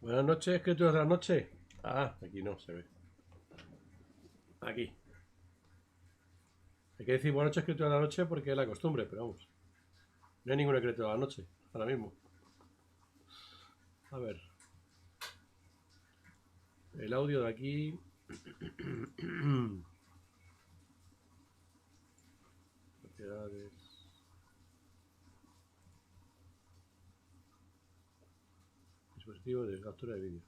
Buenas noches, criaturas de la noche. Ah, aquí no se ve. Aquí. Hay que decir buenas noches, criaturas de la noche porque es la costumbre, pero vamos. No hay ninguna criatura de la noche, ahora mismo. A ver. El audio de aquí. Propiedades. Dispositivo de captura de vídeo.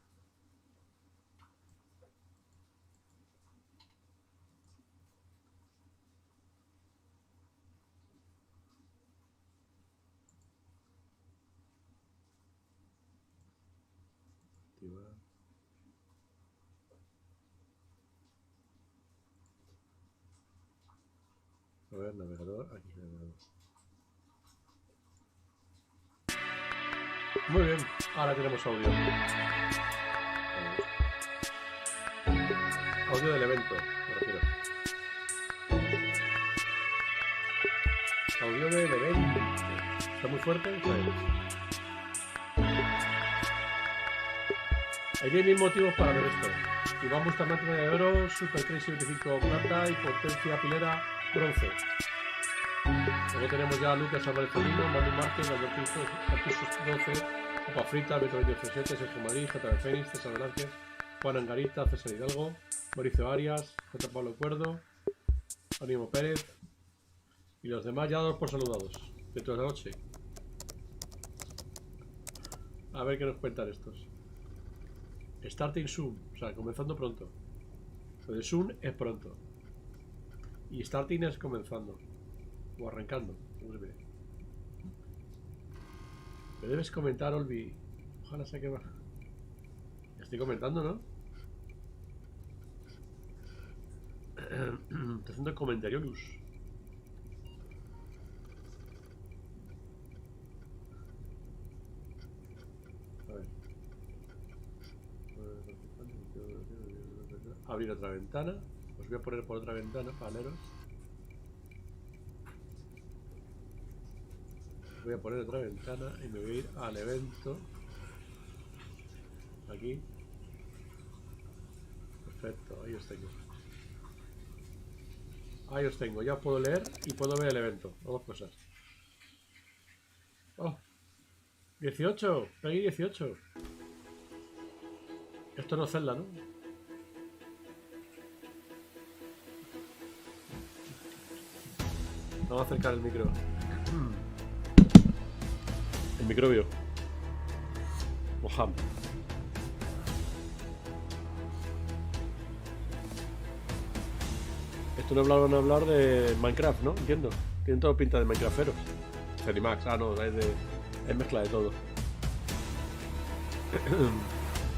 Activar. A ver, navegador. Aquí, navegador. Muy bien, ahora tenemos audio. Audio del evento, me refiero. Audio del evento. ¿Está muy fuerte? Pues. Hay 10.000 motivos para ver esto. Y vamos a máquina de oro, Super Crazy 25 plata y potencia pilera bronce. Luego tenemos ya a Lucas Alvarez-Solino, Manu Márquez, Alberto Artusos 12, Copa Frita, Beto 27, Sergio Madrid, J. Fénix, César Velázquez, Juan Angarita, César Hidalgo, Mauricio Arias, J. Pablo Cuerdo, Aníbal Pérez y los demás ya dados por saludados. Dentro de la noche. A ver qué nos cuentan estos. Starting soon, o sea, comenzando pronto. Lo de soon es pronto. Y starting es comenzando. O arrancando, como se ve. Me debes comentar, Olvi. Ojalá sea que va. Estoy comentando, ¿no? Estoy haciendo el comentario, Luz. A ver. Abrir otra ventana. Os voy a poner por otra ventana, paleros. Voy a poner otra ventana y me voy a ir al evento. Aquí. Perfecto, ahí os tengo. Ahí os tengo, ya os puedo leer y puedo ver el evento. Dos cosas. Oh, 18, Peggy 18. Esto no es Zelda, ¿no? Vamos a acercar el micro. El microbio. Moham. Esto no van a hablar de Minecraft, ¿no? Entiendo. Tienen todo pinta de Minecrafteros. Cenimax, no, es mezcla de todo.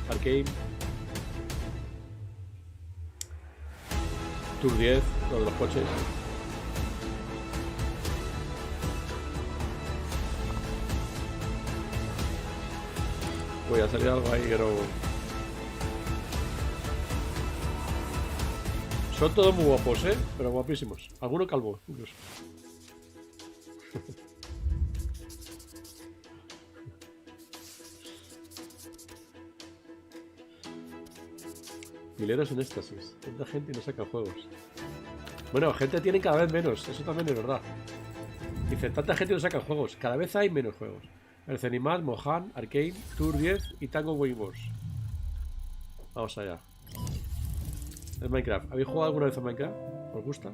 Arcade. Tour 10, lo de los coches. Voy a salir algo ahí que no... Son todos muy guapos, ¿eh? Pero guapísimos. Algunos calvos, incluso. Mileros en éxtasis. Tanta gente y no sacan juegos. Bueno, gente tienen cada vez menos. Eso también es verdad. Dicen, tanta gente no sacan juegos. Cada vez hay menos juegos. El Cenimax, Mohan, Arcade, Tour 10 y Tango Waywars. Vamos allá. El Minecraft. ¿Habéis jugado alguna vez a Minecraft? ¿Os gusta?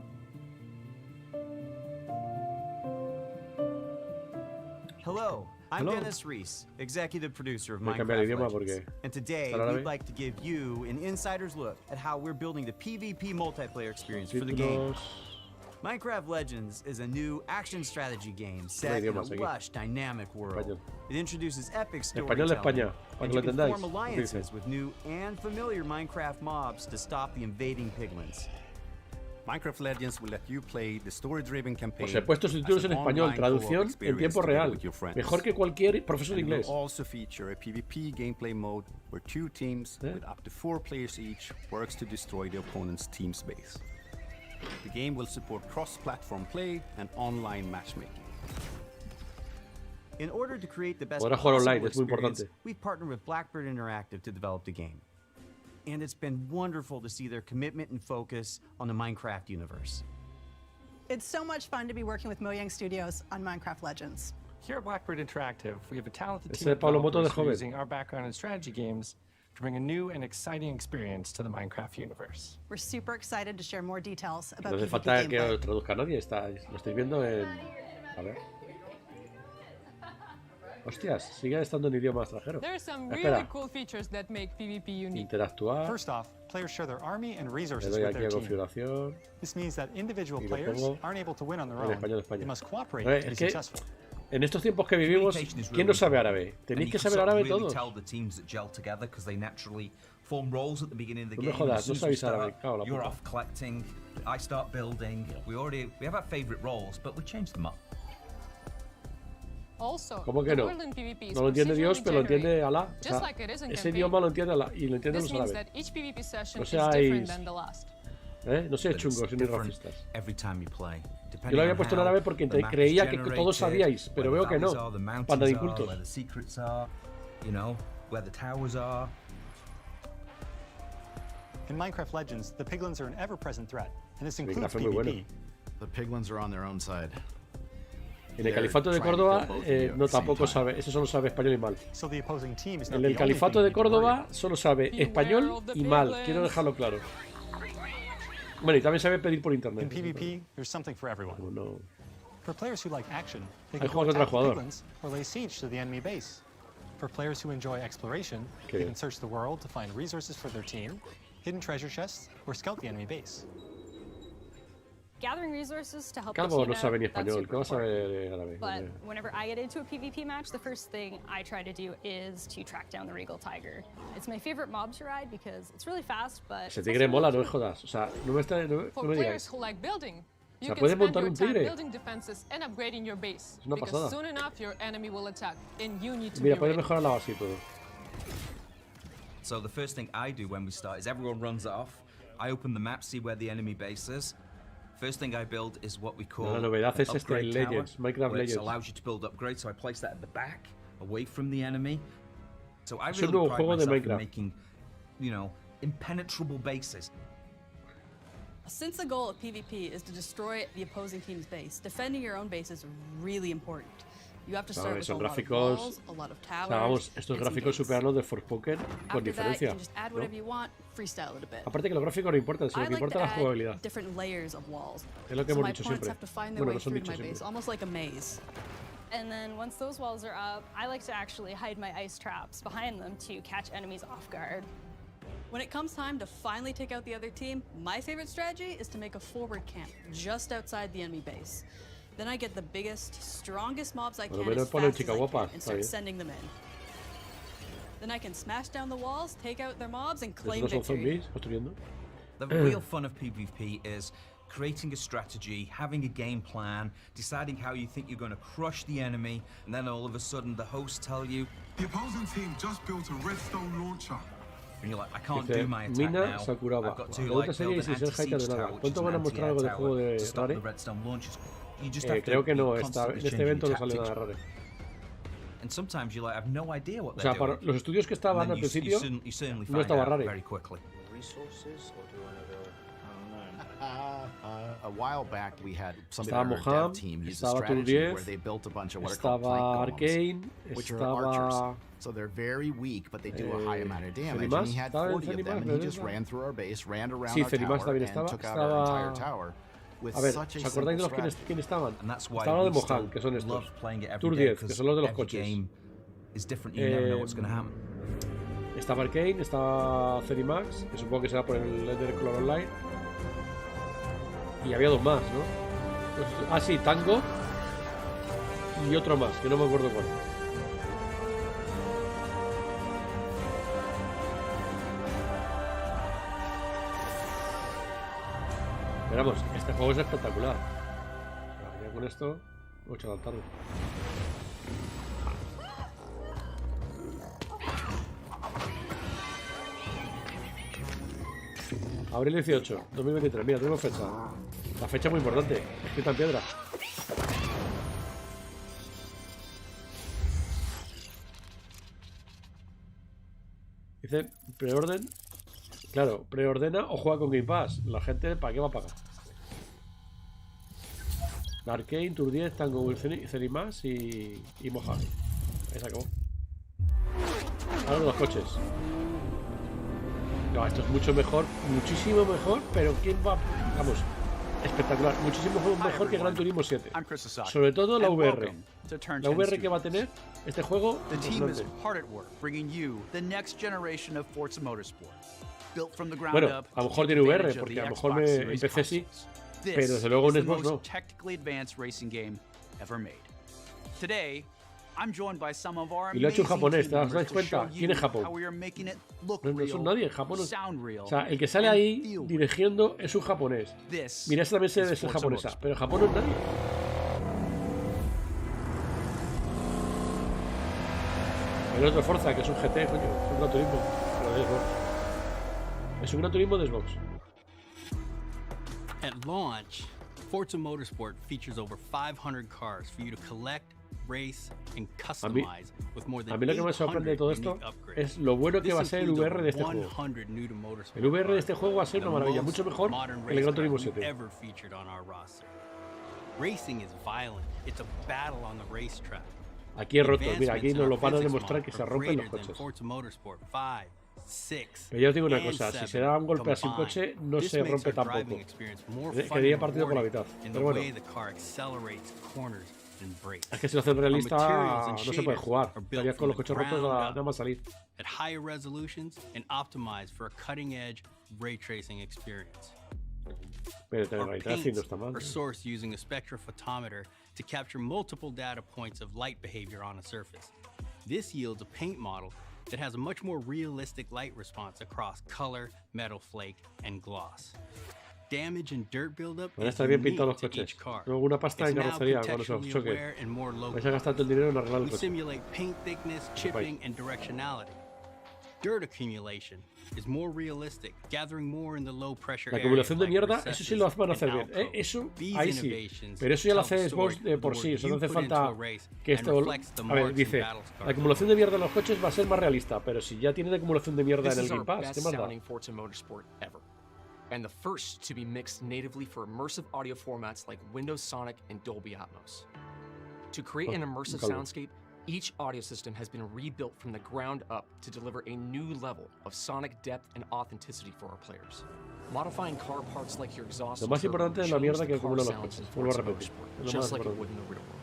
Hello, I'm Hello. Dennis Reese, executive producer of Voy a cambiar el Minecraft idioma Legends. porque And today está árabe. we'd like to give you an insider's look at how we're building the PvP multiplayer experience for the game. Títulos. Minecraft Legends is a new action strategy game set in a idiomas aquí. lush, dynamic world. Español. It introduces epic Español de storytelling, España, para and que you lo can entendáis. form alliances with new and familiar Minecraft mobs to stop the invading piglins. Minecraft Legends will let you play the story-driven campaign. Os he puesto subtítulos en español, traducción en tiempo real. Mejor que cualquier profesor de And it will inglés. also feature a PvP gameplay mode where two teams with up to 4 players each works to destroy the opponent's team's base. The game will support cross-platform play and online matchmaking. In order to create the best Podrás jugar possible online, es muy experience, importante. we've partnered with Blackbird Interactive to develop the game. And it's been wonderful to see their commitment and focus on the Minecraft universe. It's so much fun to be working with Mojang Studios on Minecraft Legends. Here at Blackbird Interactive, we have a talented Ese team of Pablo Moto de developers who are joven. using our background in strategy games to bring a new and exciting experience to the Minecraft universe. We're super excited to share more details No about hace PvP falta que gameplay. lo traduzca nadie. Lo estáis viendo en... A ver. Hostias, sigue estando en idioma extranjero. There are some Espera. really cool features that make PvP unique. Interactuar. First off, players share their army and Le resources doy with aquí their a team. configuración. This means that individual Y lo players pongo aren't able to win on their en own. español de They España. must cooperate A ver, to be es que successful. en estos tiempos que vivimos, ¿quién no sabe árabe? Tenéis que saber árabe todos. Tell the teams that gel together because they naturally form roles at the beginning of the No me game. jodas, As soon no as we sabéis árabe, start, cago en la you're puta. off collecting, I start building. We have our favorite roles, but we change them up. Also, ¿Cómo que the no? world in PvP is No lo entiende Dios, pero lo entiende procedurally Alá. O generated, sea, just like it is in ese campaign. idioma lo entiende Alá y lo entienden This los means árabes. that each PvP session No is seáis- different than the last. No seáis But it's chungos y ni different racistas. every time you play. Yo lo había puesto en árabe porque creía que todos sabíais, pero veo que no. Panda de incultos. Where the secrets are, you know, where the towers are. In Minecraft Legends, the piglins are an ever-present threat, and this includes Minecraft es muy bueno. PvP. The piglins are on their own side. En el Califato de Córdoba no tampoco sabe, ese solo sabe español y mal. So the opposing team is not En the el only Califato thing de you need to worry Córdoba about. solo sabe español y mal, quiero dejarlo claro. Bueno, y también sabe pedir por In internet. PvP, there's something for everyone. No. For players who like action, they Hay can go juegos contra attack the jugador. piglins or lay siege to the enemy base. For players who enjoy exploration, Qué they bien. can search the world to find resources for their team, hidden treasure chests, or scout the enemy base. Gathering resources to help Calvo the team no sabe ni out, that's español, super ¿qué va a saber important. de árabe? But whenever I get into a PvP match, the first thing I try to do is to track down the Regal Tiger. It's my favorite mob to ride because it's really fast, but Ese it's tigre also mola, really no me cute. jodas. O sea, no me For digáis. players who like building, you sea, can puedes spend montar your un time tigre. building defenses and upgrading your base. Es una Because pasada. soon enough your enemy will attack and you need to Mira, be puedes ready. mejorar la base y todo. So the first thing I do when we start is everyone runs off. I open the map, see where the enemy base is. First thing I build is what we call La novedad es an este upgrade tower, Legends, Minecraft which Legends. allows you to build upgrades. So I place that at the back, away from the enemy. So I Es un really nuevo pride juego de myself in Minecraft. making, you know, impenetrable bases. Since the goal of PvP is to destroy the opposing team's base, defending your own base is really important. You have to start with a Son lot of gráficos. walls, a lot of O towers, sea, vamos, estos and some gráficos gates. superan los de Forspoken con After that, you diferencia. can just add ¿no? whatever you want, freestyle it a bit. Aparte que los gráficos no importan, sino I que like to importa la add jugabilidad. different layers of walls. Es lo que So hemos my dicho opponents siempre. have to find their Bueno, way no son through to my dicho base, siempre. almost like a maze. And then once those walls are up, I like to actually hide my ice traps behind them to catch enemies off guard. When it comes time to finally take out the other team, my favorite strategy is to make a forward camp just outside the enemy base. Then I get the biggest, strongest mobs I Por lo can menos as ponen fast as chica I guapa, can and está start bien. sending them in. Then I can smash down the walls, take out their mobs, and ¿Estos claim no son victory. zombies construyendo? The real fun of PvP is creating a strategy, having a game plan, deciding how you think you're going to crush the enemy, and then all of a sudden the hosts tell you, The opposing team just built a redstone launcher. and you're like, I can't Dice, do my attack Mina now. Sakuraba. I've got to La like pregunta sería build si an ser hater de anti-siege nada. tower, which is ¿Cuánto an van a mostrar algo anti-air del juego tower de to stop Rare? the redstone launchers. You just have to Creo que be no, constantly en este changing evento no sale tactics. nada raro. And sometimes you like have no idea what O they're sea, para doing. los estudios que estaban And al then you principio, certainly no find estaba out Rare. very quickly. Resources, or do you want to go? I don't know. A while back, we had somebody Estaba on our Moham, dev team use a estaba strategy Turdiez, where they built a bunch of what are called estaba plank golems, Arcane, which are estaba archers. So they're very weak, but they do a high amount of damage. Fenimas, And he had estaba 40 of them, Fenimas, and he ¿verdad? just ran through our base, ran around Sí, our Fenimas tower, también and estaba. took out our entire Estaba. tower with A ver, such a ¿os acordáis de simple los strategy. quién estaban? And that's why Estaban los de we Moham, still que son estos. love playing it every Tour day 10, que because son los de los every coches. game is different. You never know what's going to happen. Estaba Arcane, estaba Cerimax, que supongo que será por el Ender Color Online. Y había dos más, ¿no? Ah, sí, Tango. Y otro más, que no me acuerdo cuál. Veramos, este juego es espectacular. O sea, ya con esto, 8 de la tarde. Abril 18, 2023. Mira, tenemos fecha. La fecha es muy importante, escrita en piedra. Dice preorden. Claro, preordena o juega con Game Pass. La gente, ¿para qué va a pagar? Arcane, Tour 10, Tango, Wilson, Cerimas y Mojar. Ahí se acabó. Ahora los coches. No, esto es mucho mejor, muchísimo mejor, pero ¿quién va? Vamos, espectacular, muchísimo mejor que Gran Turismo 7. Sobre todo la VR. La VR que va a tener este juego. Bueno, a lo mejor tiene VR, porque a lo mejor en PC sí, pero desde luego en Xbox no. Y lo ha hecho en japonés, ¿te das cuenta? ¿Quién es Japón? No son nadie en Japón. O sea, el que sale ahí dirigiendo es un japonés. Mira, esta también debe ser japonesa, pero en Japón no es nadie. El otro Forza, que es un GT, coño, es un Gran Turismo, pero de Xbox. Es un Gran Turismo de Xbox. At launch, Forza Motorsport features over 500 cars for you to collect, race and customize with more than 800 unique upgrades. A mí lo que me sorprende de todo esto es lo bueno que va a ser el VR de este juego. El VR de este juego va a ser una maravilla, mucho mejor que el Gran Turismo 7. Racing is violent. It's a battle on the racetrack. Aquí es roto, mira, aquí nos lo van a demostrar que se rompen los coches. Pero yo os digo una cosa, si se da un golpe así un coche, no se rompe tampoco. Quedaría partido por la mitad. Pero bueno, es que si lo hacen realista no se puede jugar. Estarías con los coches rotos nada más salir. Pero tener ray tracing no está mal. To capture multiple data points of light behavior on a surface. This yields a paint model that has a much more realistic light response across color, metal flake, and gloss. Damage and dirt buildup van a estar bien pintados los coches. Luego una pasta en carrocería cuando se choque. Vais a gastar el dinero en arreglar el coche. Simulate paint thickness, chipping, and directionality. Dirt accumulation is more realistic, gathering more in the low pressure la acumulación de mierda, eso sí lo van a hacer bien. Eso, ahí sí. Pero eso ya lo hace Xbox de por sí. Eso no hace falta que esto... A ver, dice, la acumulación de mierda en los coches va a ser más realista. Pero si ya tiene acumulación de mierda en el Game Pass, ¿qué más da? And the first to be mixed natively for immersive audio formats like Windows Sonic and Dolby Atmos. To create an immersive soundscape, each audio system has been rebuilt from the ground up to deliver a new level of sonic depth and authenticity for our players. Modifying car parts like your exhaust lo más importante es la mierda que acumulan los coches. Vuelvo a repetir. Just like it would in the real world.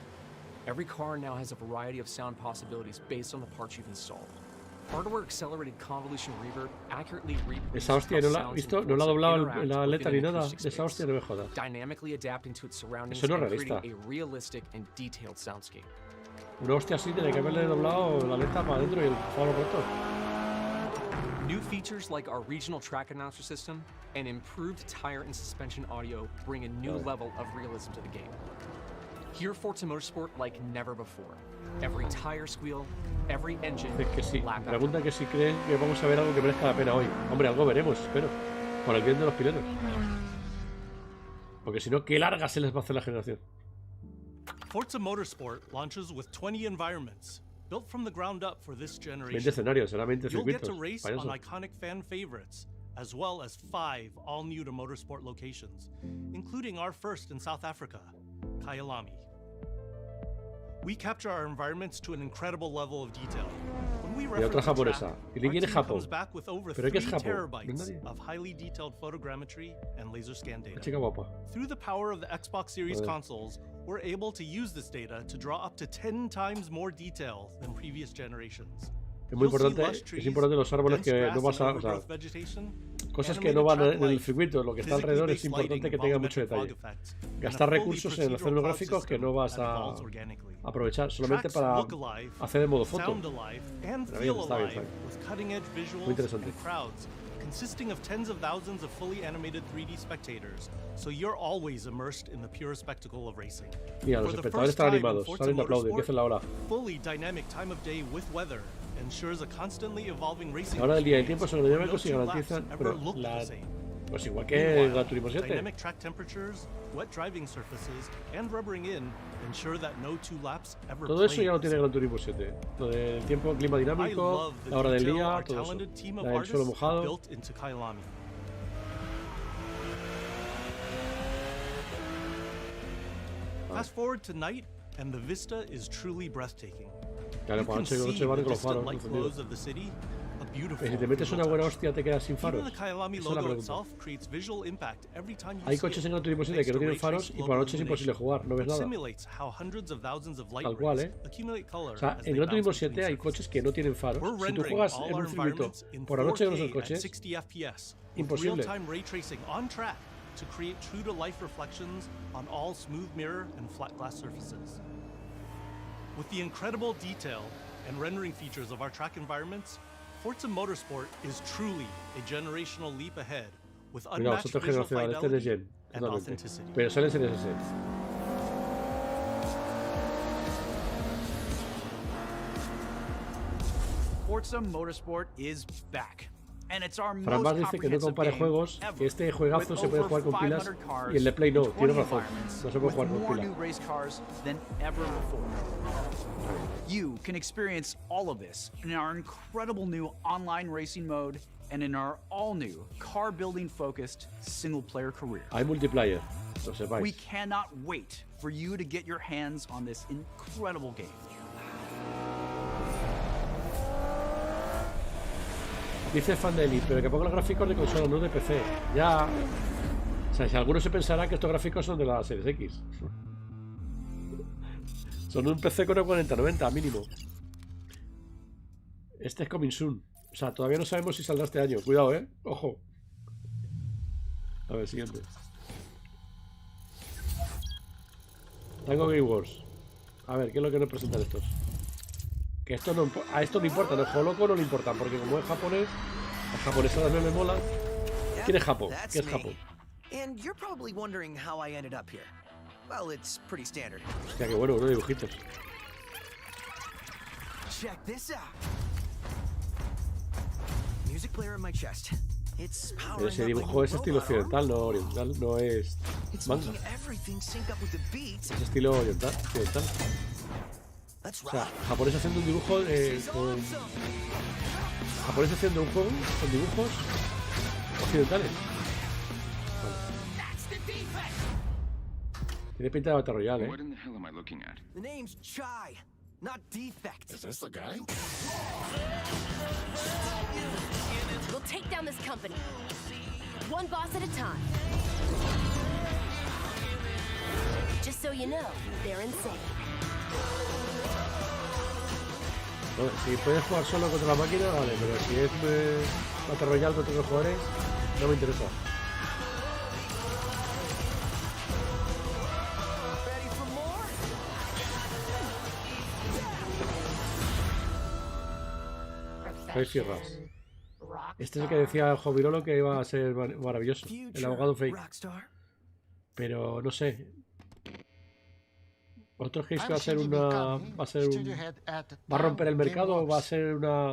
Every car now has a variety of sound possibilities based on the parts you've installed. Hardware accelerated convolution reverb accurately reproduces esa hostia no la ha visto, no la ha doblado la letra ni nada. Esa hostia no me jodas. Dynamically adapting to its surroundings eso no es and realista. creating a realistic and detailed soundscape. Una hostia así tiene que haberle doblado la letra para adentro y el faro roto. New features like our regional track announcer system and improved tire and suspension audio bring a new level of realism to the game. Hear Forza Motorsport like never before. Every tire squeal, every engine. Es que sí. Pregunta que si creen que vamos a ver algo que merezca la pena hoy. Hombre, algo veremos, espero. Por el bien de los pilotos. Porque si no, qué larga se les va a hacer la generación. Forza Motorsport launches with 20 environments built from the ground up for this generation. 20 escenarios, será 20 You'll get circuitos. to race on iconic fan favorites, as well as 5 all-new to motorsport locations, including our first in South Africa, Kyalami. We capture our environments to an incredible level of detail. When we Y otra japonesa. ¿Y quién es Japón? back with over ¿Pero qué es 3 Japón? terabytes of highly detailed photogrammetry and laser scan data. La chica guapa. Through the power of the Xbox Series consoles, we're able to use this data to draw up to 10 times more detail than previous generations. Es muy importante, es importante los árboles que no vas a... O sea, cosas que no van en el circuito, lo que está alrededor es importante que tenga mucho detalle. Gastar recursos en hacer los gráficos que no vas a aprovechar solamente para hacer el modo foto. Pero bien, está bien. Muy interesante. Consisting of tens of thousands of fully animated 3D spectators, so you're always immersed in the pure spectacle of racing. Mira, los espectadores están animados, salen de aplauden, que hacen la hora. Fully dynamic time of day with weather ensures a constantly evolving racing. La hora del día y el tiempo son dinámicos y garantizan Pues igual que el Gran Turismo 7. Dynamic track temperatures, wet driving surfaces, and rubbering in ensure that no two laps ever Todo eso ya lo tiene el Gran Turismo 7. Lo del tiempo, clima dinámico, la hora del día, todo eso. La del suelo mojado. Fast forward to night, and the vista is truly breathtaking. Claro, para noche se van con los faros. Pero si te metes una buena hostia te quedas sin faros. Esa es la pregunta. Hay coches en Gran Turismo 7 que no tienen faros y por la noche es imposible jugar, no ves nada. Tal cual, ¿eh? O sea, en Gran Turismo 7 hay coches que no tienen faros. Si tú juegas en un circuito por la noche con esos coches, imposible. To create true-to-life reflections on all smooth mirror and flat glass surfaces. With the incredible detail and rendering features of our track environments, Forza Motorsport is truly a generational leap ahead with unmatched visual fidelity and authenticity. Pero sale en ese set. Forza Motorsport is back. Fran Bas dice que no compare juegos, que este juegazo se puede jugar con pilas y el de Play no, tiene razón, no se puede jugar con pilas. You can experience all of this in our incredible new online racing mode and in our all-new car-building focused single-player career. Hay multiplayer, lo sepáis. We cannot wait for you to get your hands on this incredible game. Dice Fandeli, pero que ponga los gráficos de consola, no de PC. Ya. O sea, si alguno se pensará que estos gráficos son de la Series X. Son un PC con el 4090 mínimo. Este es coming soon. O sea, todavía no sabemos si saldrá este año. Cuidado, ojo. A ver, siguiente. Tango Game Wars. A ver, ¿qué es lo que nos presentan estos? Que esto no, a esto no importa, no juego loco no le importa, porque como es japonés, las japonesas también me molan. ¿Quién es Japón? ¿Qué es Japón? Hostia, qué bueno, unos dibujitos. Pero ese dibujo es estilo occidental, no oriental, no es manga. Es estilo oriental, occidental. O sea, japonés haciendo un dibujo con... Japonés haciendo un juego con dibujos occidentales. Vale. Tiene pinta de Battle Royale, What in the hell am I looking at? The name's Chai, not Defect. Is this the guy? We'll take down this company. One boss at a time. Just so you know, they're insane. Bueno, si puedes jugar solo contra la máquina, vale, pero si es Battle Royale contra los jugadores, no me interesa. Face Ras. Este es el que decía Jovirolo que iba a ser maravilloso, el ahogado fake. Pero no sé. ¿Vosotros creéis que va a ser va a romper el mercado? ¿Va a ser una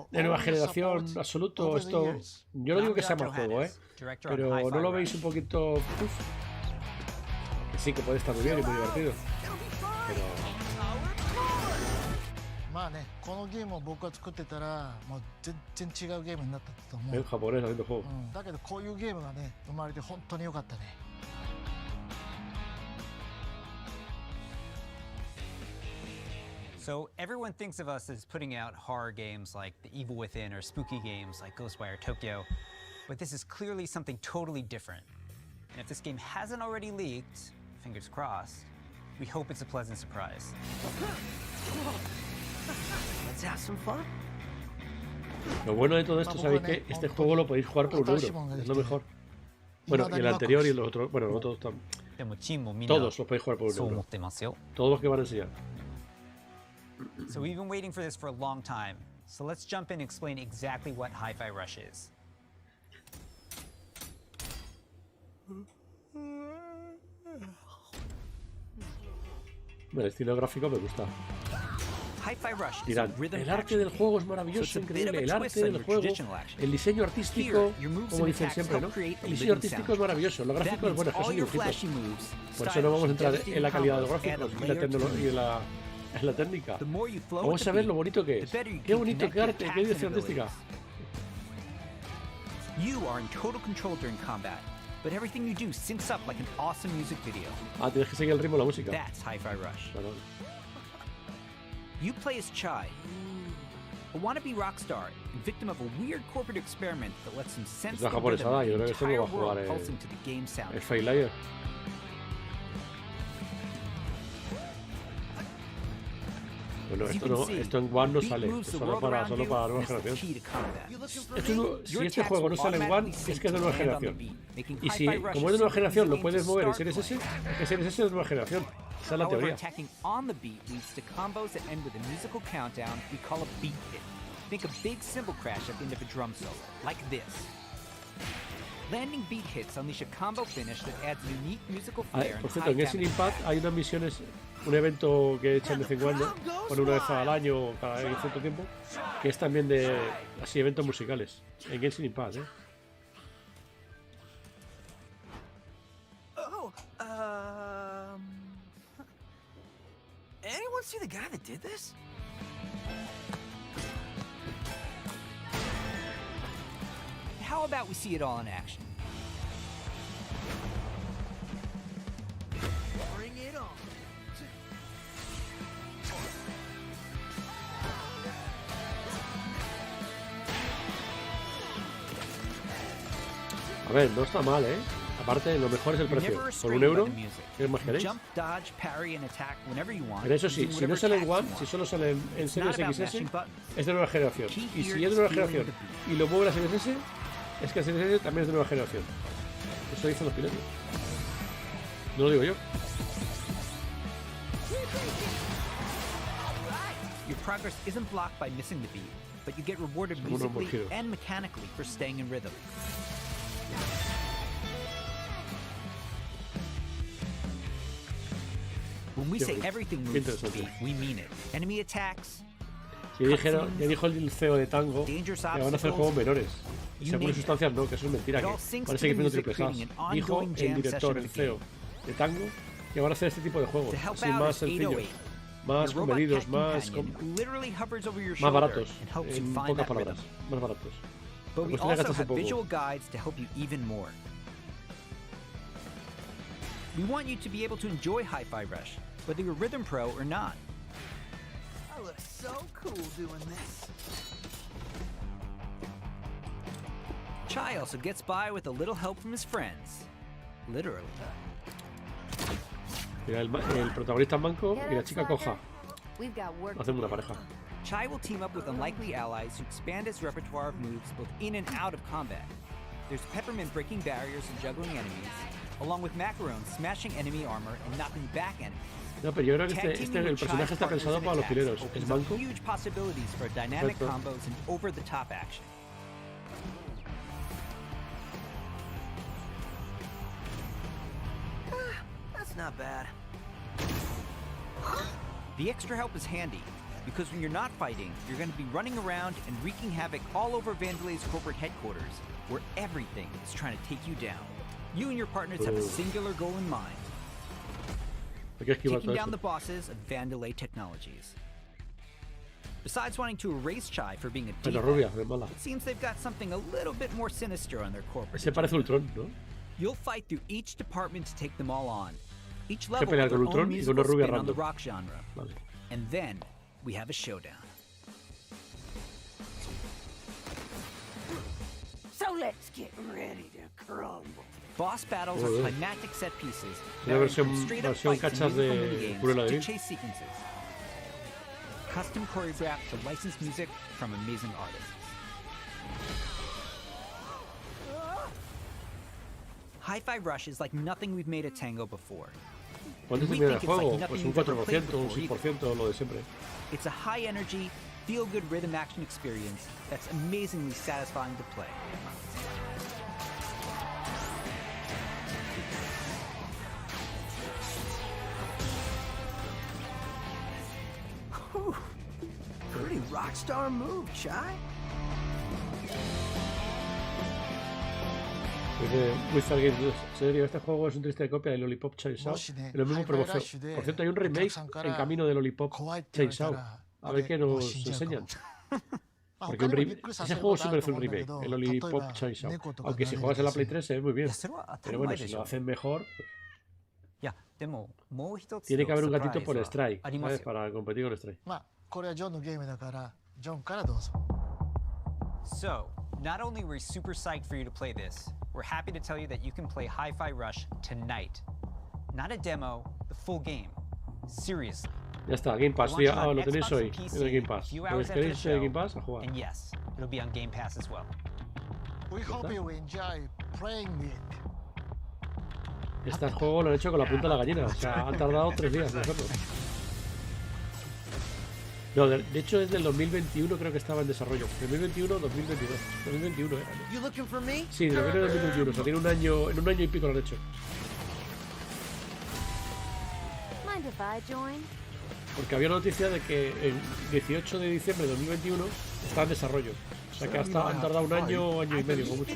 de nueva generación absoluto? Esto, yo no digo que sea mal juego, pero ¿no lo veis un poquito? Que sí, que puede estar muy bien y muy divertido. Pero... まあね、このゲームを僕が作ってたらもう全然違うゲームになったと思う。japonés haciendo juego. だけどこういうゲームがね生まれて本当に良かったね。So everyone thinks of us as putting out horror games like The Evil Within or spooky games like Ghostwire Tokyo, but this is clearly something totally different. And if this game hasn't already leaked, fingers crossed, we hope it's a pleasant surprise. Let's have some fun. Lo bueno de todo esto, sabéis que este juego lo podéis jugar por €1, es lo mejor. Bueno, y el anterior y los otros, bueno, los otros también. Todos los podéis jugar por €1. Todos los que van a enseñar. So we've been waiting for this for a long time. So let's jump in and explain exactly what Hi-Fi Rush is. El estilo gráfico me gusta. Dirán, el arte del juego es maravilloso, increíble, el arte del juego, el diseño artístico, como dicen siempre, ¿no? El diseño artístico es maravilloso, lo gráfico es bueno, es que son dibujitos. Por eso no vamos a entrar en la calidad de los gráficos y la tecnología y la técnica. Vamos a ver lo bonito que es. Qué bonito, qué arte, qué dirección artística. You are in total control during combat, but everything you do syncs up like an awesome music video. Ah, tienes que seguir el ritmo de la música. That's Hi-Fi Rush. Claro. You play as Chai, a wannabe rock star and victim of a weird corporate experiment that lets him sense the rhythm of the entire world pulsing to the game sound. El Fairlayer. Bueno, esto en One no sale, solo para nueva generación. Si este juego no sale en One, es que es de nueva generación. Y si, como es de nueva generación, lo puedes mover en Series S, es que Series S es de nueva generación. Esa es la teoría. Attacking on the beat leads to combos that end with a musical countdown we call a beat hit. Think a big cymbal crash at the end of a drum solo, like this. Landing beat hits unleash a combo finish that adds unique musical flair. Por cierto, en Genshin Impact hay unas misiones, un evento que echan de vez en cuando, una vez al año o cada cierto tiempo, que es también de así eventos musicales. En Genshin Impact, Anyone see the guy that did this? How about we see it all in action? Bring it on. A ver, no está mal, ¿eh? Aparte, lo mejor es el precio. Por €1, ¿qué más queréis? Pero eso sí, si no sale en One, si solo sale en Series XS, es de nueva generación. Y si es de nueva generación y lo mueve la Series S, es que la Series S también es de nueva generación. Eso dicen los pilotos. No lo digo yo. Your progress isn't blocked by missing the beat, but you get rewarded musically and mechanically for staying in rhythm. When we say everything moves to the beat, we mean it. Enemy attacks. Si dijeron, ya dijo el CEO de Tango que van a hacer juegos menores. Según sustancias no, que eso es mentira, que van a seguir haciendo triple As. Dijo el director, el CEO de Tango, que van a hacer este tipo de juegos, así más sencillos, más comedidos, más baratos, en pocas palabras, más baratos. But we also have visual guides to help you even more. We want you to be able to enjoy Hi-Fi Rush, whether you're a Rhythm Pro or not. I look so cool doing this. Chai also gets by with a little help from his friends. Literally. Mira, el protagonista es manco y la chica coja. Hacen una pareja. Chai will team up with unlikely allies to expand his repertoire of moves both in and out of combat. There's Peppermint breaking barriers and juggling enemies, along with Macaron smashing enemy armor and knocking back enemies. No, pero yo creo que el personaje está pensado para los pileros. Es manco. Huge possibilities for dynamic combos and over-the-top action. That's not bad. The extra help is handy, because when you're not fighting, you're going to be running around and wreaking havoc all over Vandelay's corporate headquarters, where everything is trying to take you down. You and your partners have a singular goal in mind. Taking down the bosses of Vandelay Technologies. Besides wanting to erase Chai for being a diva, it seems they've got something a little bit more sinister on their corporate. Se parece Ultron, ¿no? You'll fight through each department to take them all on. Each level with their own musical spin on the rock genre. And then we have a showdown. So let's get ready to crumble. Boss battles are climactic set pieces Una versión cachas de Cruella de Vil. chase sequences. Custom choreographed to licensed music from amazing artists. Hi-Fi Rush is like nothing we've made at Tango before. ¿Cuánto se mide el juego? Pues un 4%, un 6%, lo de siempre. It's a high-energy, feel-good rhythm action experience that's amazingly satisfying to play. rockstar move, Chai. Wizard Games, en serio, este juego es un triste copia de Lollipop Chainsaw. Lo mismo pero feo. Por cierto, hay un remake en camino de Lollipop Chainsaw. A ver qué nos enseñan. Porque ese juego sí merece un remake, el Lollipop Chainsaw. Aunque si juegas en la Play 3 se ve muy bien. Pero bueno, si lo hacen mejor, tiene que haber un gatito por Strike, ¿sabes? Para competir con Strike. So, not only were we super psyched for you to play this, we're happy to tell you that you can play Hi-Fi Rush tonight. Not a demo, the full game. Seriously. Ya está, Game Pass, tío. Ah, lo tenéis hoy en el Game Pass. ¿Pues queréis el Game Pass? A jugar. And yes, it'll be on Game Pass as well. We hope you enjoy playing it. Este juego lo han hecho con la punta de la gallina. O sea, han tardado 3 días en hacerlo. No, de hecho es del 2021, creo que estaba en desarrollo. 2021, 2022. 2021 era, ¿no? You looking for me? Sí, de 2021. O sea, tiene un año, en un año y pico lo han hecho. Mind if I join? Porque había noticia de que el 18 de diciembre de 2021 está en desarrollo. O sea que hasta han tardado un año, año y medio, como mucho.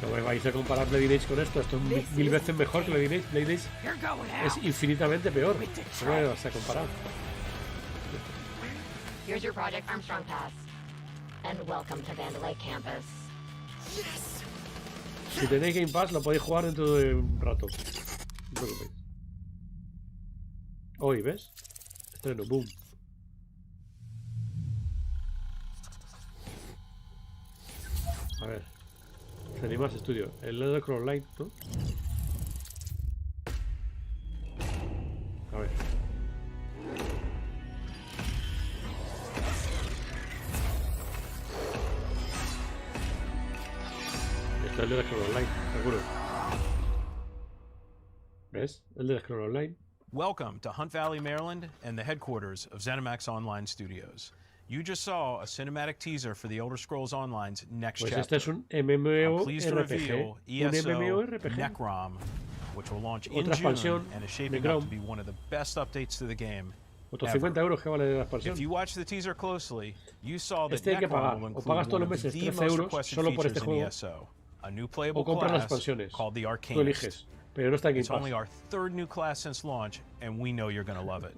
No me vais a comparar Blade Age con esto. Esto es mil veces mejor que Blade Age. Blade Age es infinitamente peor. No me vas a comparar. Here's your Project Armstrong pass. And welcome to Vandalay Campus. Si tenéis Game Pass lo podéis jugar dentro de un rato. No os preocupéis. Hoy, ¿ves? Estreno, boom. A ver. Animas Studio. El Elder Scrolls Online, ¿no? A ver. Esto es el Elder Scrolls Online, seguro. ¿Ves? El Elder Scrolls Online. Welcome to Hunt Valley, Maryland, and the headquarters of ZeniMax Online Studios. You just saw a cinematic teaser for the Elder Scrolls Online's next pues chapter. Este es un MMORPG. Pleased to reveal ESO un MMORPG. Necrom, which will launch in Otra expansión, June and is shaping Necrom. up to be one of the best updates to the game. Otros 50 euros que vale la expansión. If you watch the teaser closely, you saw that Este hay que pagar. Necrom will O include pagas todos one los of meses the 13 most euros requested solo por este features in juego. ESO, a new playable O compras las class expansiones. called the Tú Arcanist. eliges. Pero no está en Game It's Pass. only our third new class since launch, and we know you're going to love it.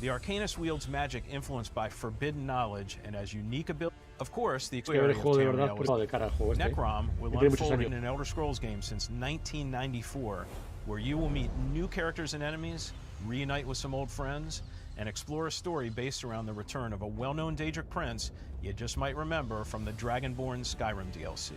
The Arcanist wields magic influenced by forbidden knowledge and has unique ability. Of course, the experience of Necrom will unfold in an Elder Scrolls game since 1994, where you will meet new characters and enemies, reunite with some old friends, and explore a story based around the return of a well-known Daedric prince you just might remember from the Dragonborn Skyrim DLC.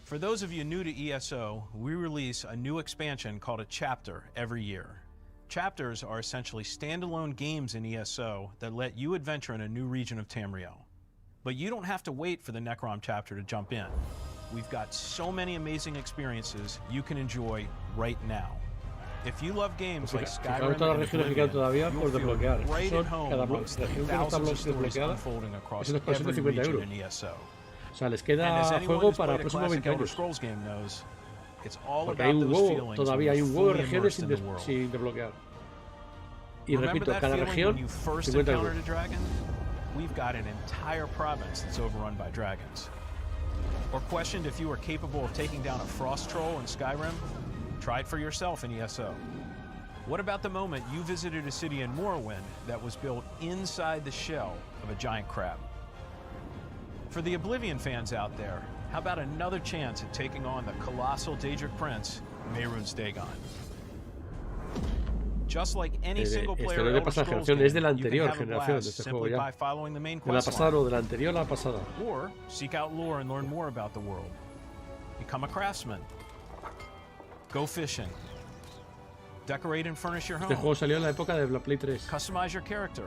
For those of you new to ESO, we release a new expansion called a chapter every year. Chapters are essentially standalone games in ESO that let you adventure in a new region of Tamriel. But you don't have to wait for the Necrom chapter to jump in. We've got so many amazing experiences you can enjoy right now. If you love games like Skyrim and Oblivion, you'll feel right at home amongst the thousands of stories unfolding across every region in ESO. O sea, les queda juego para el próximo 20 años. Porque hay un huevo, todavía hay un huevo de regiones sin desbloquear. Y repito, cada región 50 euros. We've got an entire province that's overrun by dragons. Or questioned if you are capable of taking down a frost troll in Skyrim? Try it for yourself in ESO. What about the moment you visited a city in Morrowind that was built inside the shell of a giant crab? For the Oblivion fans out there, how about another chance at taking on the colossal Daedric prince, Mehrunes Dagon? Just like any single player Elder Scrolls game, es de la you can anterior have a generación de blast este simply juego ya. by following the main De la quest pasada, line. no, de la anterior a la pasada. Or seek out lore and learn more about the world. Become a craftsman. Go fishing. Decorate and furnish your home. Este juego salió en la época de la Play 3. Customize your character.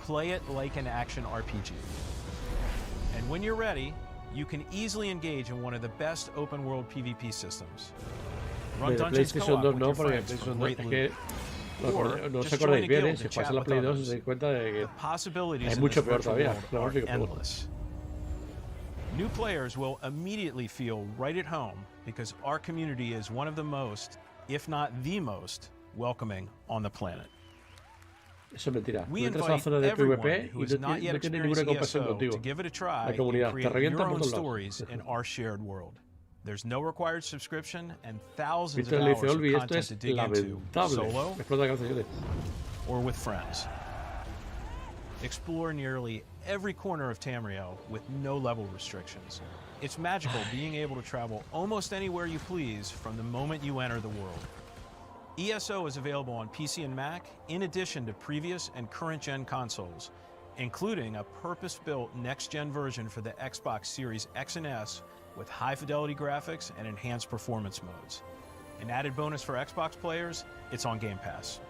Play it like an action RPG. And when you're ready, you can easily engage in one of the best open world PvP systems. Run De dungeons PlayStation co-op 2 with no, your porque friends for PlayStation 2 great es loot. que no os just acordáis join a bien, guild si to jugáis chat a la with Play 2 os others. dais cuenta de que The possibilities es in mucho this peor virtual todavía. world No, are porque endless. New players will immediately feel right at home because our community is one of the most if not the most, welcoming on the planet. Eso es mentira. We Tú entras a la invite zona de everyone PvP who y has no not yet tiene ninguna experienced compasión ESO contigo. to give it a try La comunidad and te create revienta your por own todos stories lados. in our shared world. There's no required subscription and thousands Víctor of le hours dice, of Olvi, esto content es to dig into lamentable. solo Me explota la cabeza, or with friends. Explore nearly every corner of Tamriel with no level restrictions. It's magical being able to travel almost anywhere you please from the moment you enter the world. ESO is available on PC and Mac in addition to previous and current-gen consoles, including a purpose-built next-gen version for the Xbox Series X and S with high-fidelity graphics and enhanced performance modes. An added bonus for Xbox players, it's on Game Pass.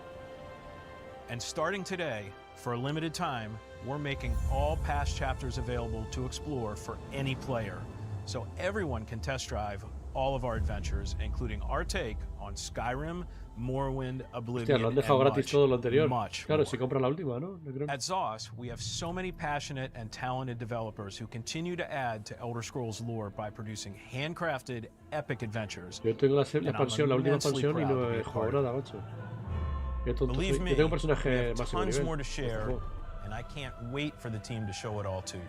And starting today, for a limited time, we're making all past chapters available to explore for any player, so everyone can test drive all of our adventures, including our take on Skyrim, Morrowind, Oblivion, Hostia, lo han dejado and gratis todo lo anterior. much Claro, more. si compra la última, ¿no? At ZOS, we have so many passionate and talented developers who continue to add to Elder Scrolls lore by producing handcrafted, epic adventures. Yo tengo la And I'm expansión, la última immensely expansión y proud no to be he a jugado part of nada, it. macho. Qué tonto Believe soy. me, Yo tengo un we personaje have máximo tons nivel. more to share, Ojo. and I can't wait for the team to show it all to you.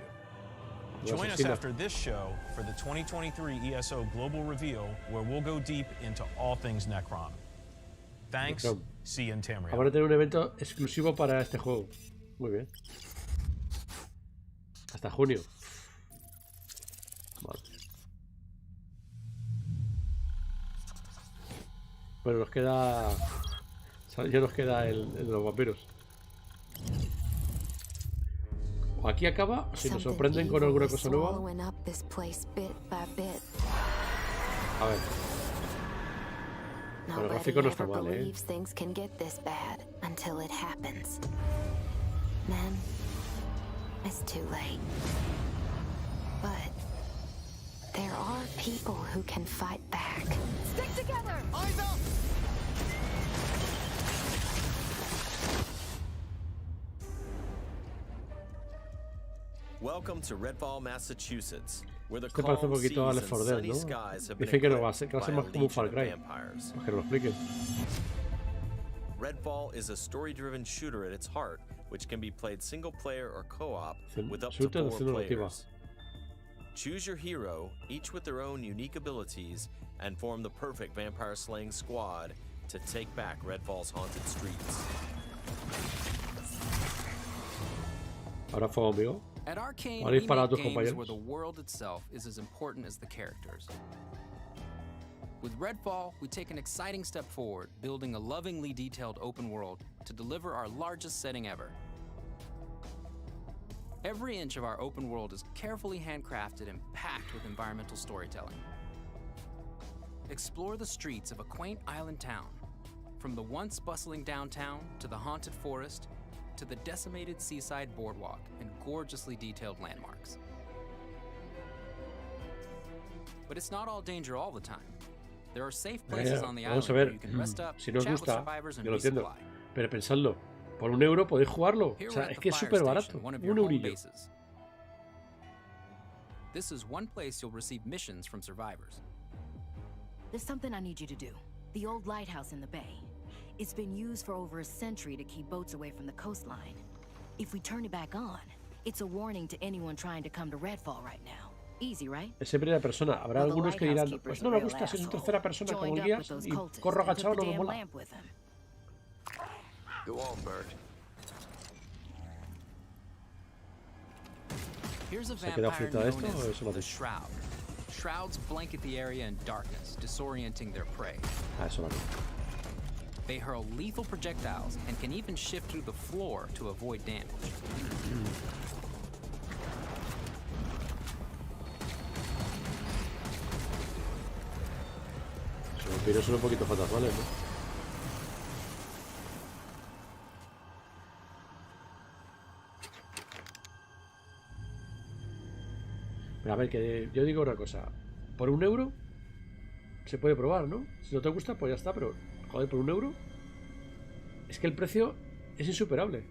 Lo Join us asesina. after this show for the 2023 ESO Global Reveal, where we'll go deep into all things Necrom. Thanks. Necrom. See you in Tamriel. Van a tener un evento exclusivo para este juego. Muy bien. Hasta junio. Vale. Bueno, nos queda... Ya nos queda el de los vampiros. O aquí acaba, o si nos sorprenden con alguna cosa nueva. A ver. Bueno, el gráfico no está mal, ¿eh? Things can get this bad until it happens. Then it's too late. But there are people who can fight back. Stick together! Eyes up! Welcome to Redfall, Massachusetts, where the Este parece un calm poquito a seas Left 4 and Dead, sunny ¿no? skies have been Dicen que no va a ser, eclipsed que va a ser by a más como un Far legion of Cry. vampires. Para que nos lo expliquen. Redfall is a story-driven shooter at its heart, which can be played single-player or co-op with up to Shooter de 4 acción narrativa. players. Choose your hero, each with their own unique abilities, and form the perfect vampire-slaying squad to take back Redfall's haunted streets. Ahora fuego, amigo. At Arcane, Ahora we dispara a make tus games compañeros. where the world itself is as important as the characters. With Redfall, we take an exciting step forward, building a lovingly detailed open world to deliver our largest setting ever. Every inch of our open world is carefully handcrafted and packed with environmental storytelling. Explore the streets of a quaint island town, from the once bustling downtown to the haunted forest, to the decimated seaside boardwalk and gorgeously detailed landmarks. But it's not all danger all the time. There are safe places on the island Vamos a where ver, you can rest up, si nos chat with gusta, survivors and yo lo entiendo, resupply. pero pensadlo, por €1 podéis jugarlo, Here o we're sea, at es the que es fire súper barato, station, one of your un home eurillo. bases. This is one place you'll receive missions from survivors. There's something I need you to do. The old lighthouse in the bay. It's been used for over a century to keep boats away from the coastline. If we turn it back on, it's a warning to anyone trying to come to Redfall right now. Easy, right? Es en primera persona. Habrá Well, the algunos que lighthouse dirán, keeper's pues no a me real gusta si es en asshole. tercera persona como Joined el up guías with those y cultists corro and took agachado, the no me damn mola. lamp with him. Go on, Bird. Here's a ¿Se ha quedado vampire frito a known esto o as eso lo the haces? Shroud. Shrouds blanket the area in darkness, disorienting their prey. Ah, eso vale. They hurl lethal projectiles and can even shift through the floor to avoid damage. Los vampiros son un poquito fantasmales, ¿no? Pero a ver, que yo digo una cosa. Por €1 se puede probar, ¿no? Si no te gusta, pues ya está, pero joder, por €1 es que el precio es insuperable.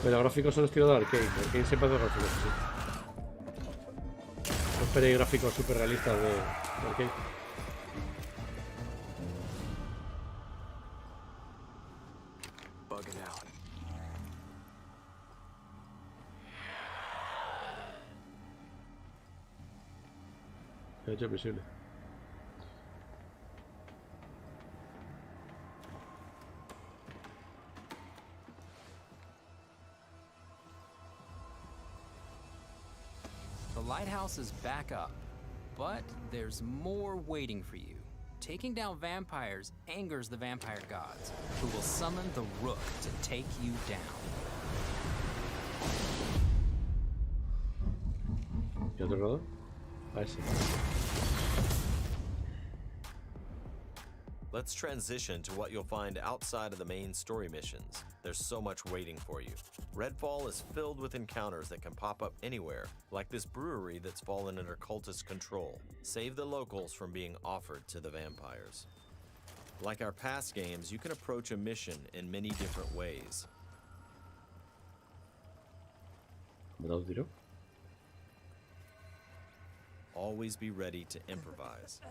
Los gráficos son estilo de arcade. Arcade siempre hace gráficos así. No esperéis gráficos super realistas de arcade. He hecho visible. The lighthouse is back up, but there's more waiting for you. Taking down vampires angers the vampire gods, who will summon the Rook to take you down. ¿Y otro lado? A ese. Let's transition to what you'll find outside of the main story missions. There's so much waiting for you. Redfall is filled with encounters that can pop up anywhere, like this brewery that's fallen under cultist control. Save the locals from being offered to the vampires. Like our past games, you can approach a mission in many different ways. Always be ready to improvise.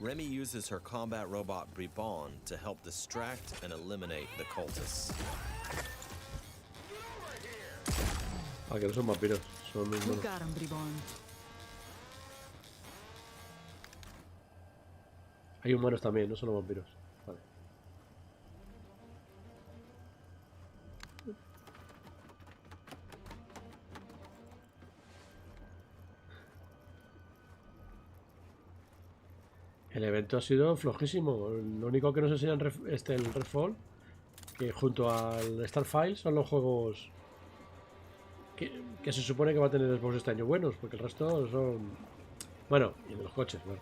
Remy uses her combat robot Bribon to help distract and eliminate the cultists. Ah, que no son vampiros, son mis monos. Hay humanos también, no solo vampiros. Vale. El evento ha sido flojísimo. Lo único que nos enseñan el Redfall, que junto al Starfile son los juegos que se supone que va a tener Xbox este año buenos, porque el resto son... Bueno, y de los coches, ¿vale?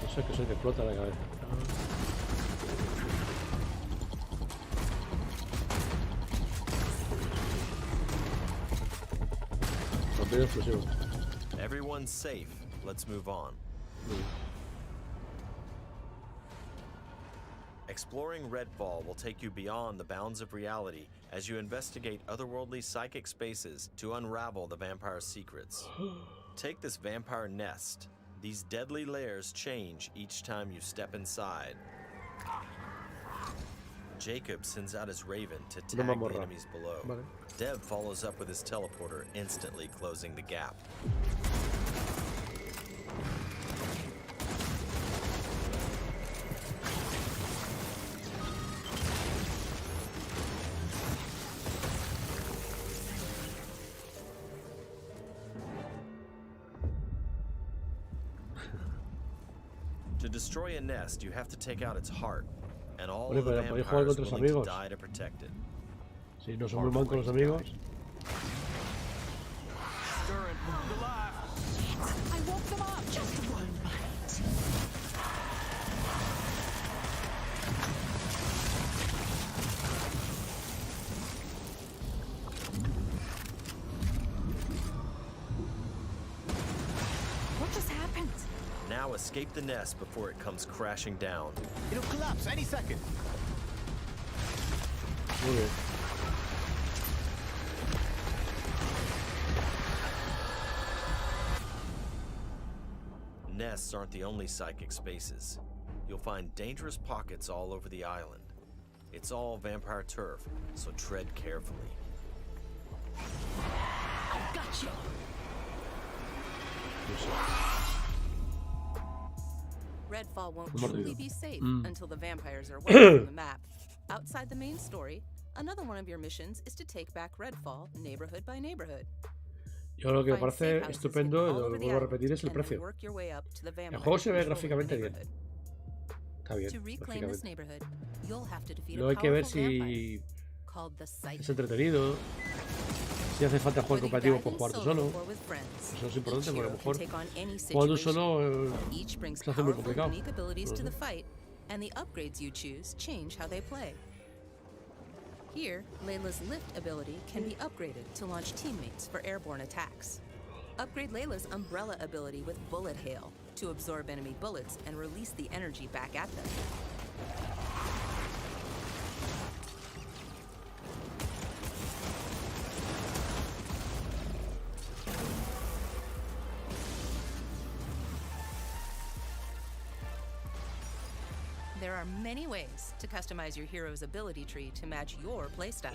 No sé, que se te explota la cabeza. Everyone's safe. Let's move on. Exploring Redfall will take you beyond the bounds of reality as you investigate otherworldly psychic spaces to unravel the vampire's secrets. Take this vampire nest. These deadly layers change each time you step inside. Jacob sends out his raven to tag the enemies below. Vale. Dev follows up with his teleporter, instantly closing the gap. To destroy a nest, you have to take out its heart, and all of the vampires willing to die to protect it. Si no son muy mancos los amigos. I woke them up. Just one bite. What just happened? Now escape the nest before it comes crashing down. It'll collapse any second. Muy bien. Nests aren't the only psychic spaces. You'll find dangerous pockets all over the island. It's all vampire turf, so tread carefully. I got you. Redfall won't truly be safe until the vampires are wiped from the map. Outside the main story, another one of your missions is to take back Redfall neighborhood by neighborhood. Yo lo que me parece estupendo, lo que vuelvo a repetir, es el precio. El juego se ve gráficamente bien. Está bien, gráficamente. Luego hay que ver si es entretenido, si hace falta jugar cooperativo por jugar tú solo. Eso es importante, porque a lo mejor jugando solo se hace muy complicado. Here, Layla's lift ability can be upgraded to launch teammates for airborne attacks. Upgrade Layla's umbrella ability with bullet hail to absorb enemy bullets and release the energy back at them. There are many ways to customize your hero's ability tree to match your playstyle.